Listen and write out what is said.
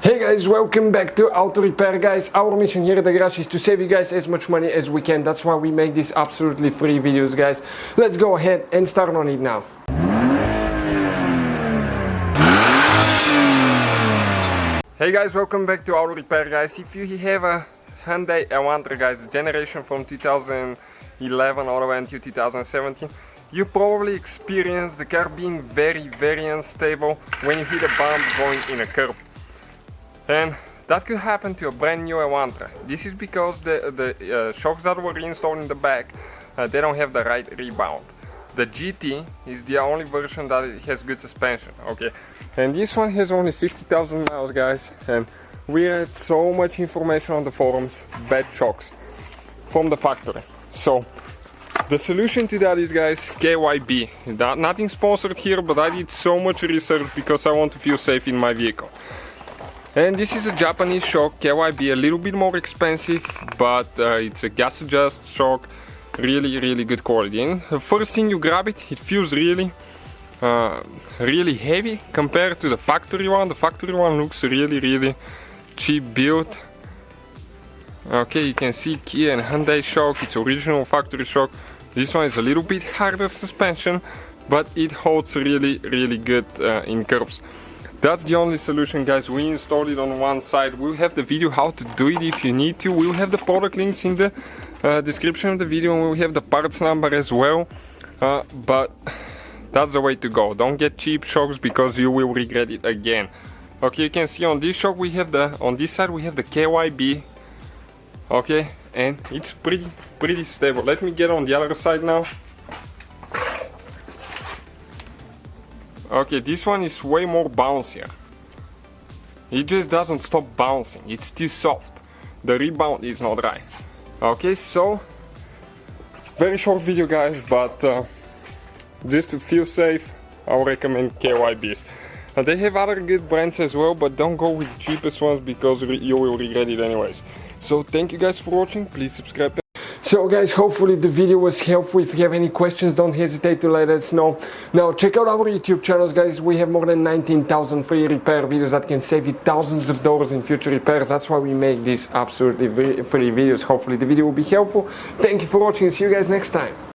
Hey guys, welcome back to Auto Repair, guys. Our mission here at the garage is to save you guys as much money as we can. That's why we make these absolutely free videos, guys. Let's go ahead and start on it now. Hey guys, welcome back to Auto Repair, guys. If you have a Hyundai Elantra, guys, the generation from 2011 all the way until 2017, you probably experience the car being very unstable when you hit a bump going in a curve. And that could happen to a brand new Elantra. This is because the shocks that were reinstalled in the back, they don't have the right rebound. The GT is the only version that it has good suspension, okay? And this one has only 60,000 miles, guys, and we read so much information on the forums, bad shocks from the factory. So the solution to that is, guys, KYB. Nothing sponsored here, but I did so much research because I want to feel safe in my vehicle. And this is a Japanese shock, KYB, a little bit more expensive, but it's a gas adjust shock, really good quality. And the first thing you grab it, it feels really heavy compared to the factory one. The factory one looks really cheap built. Okay, you can see Kia and Hyundai shock, it's original factory shock. This one is a little bit harder suspension, but it holds really good in curves. That's the only solution, guys. We installed it on one side. We'll have the video how to do it if you need to. We'll have the product links in the description of the video, and we'll have the parts number as well. But that's the way to go. Don't get cheap shocks because you will regret it again. Okay, you can see on this shock we have on this side we have the KYB. Okay, and it's pretty stable. Let me get on the other side now. Okay, this one is way more bouncier. It just doesn't stop bouncing. It's too soft. The rebound is not right. Okay, so very short video, guys, but just to feel safe, I would recommend KYBs. They have other good brands as well, but don't go with the cheapest ones because you will regret it anyways. So thank you guys for watching. Please subscribe. So guys, hopefully the video was helpful. If you have any questions, don't hesitate to let us know. Now check out our YouTube channels, guys. We have more than 19,000 free repair videos that can save you thousands of dollars in future repairs. That's why we make these absolutely free videos. Hopefully the video will be helpful. Thank you for watching. See you guys next time.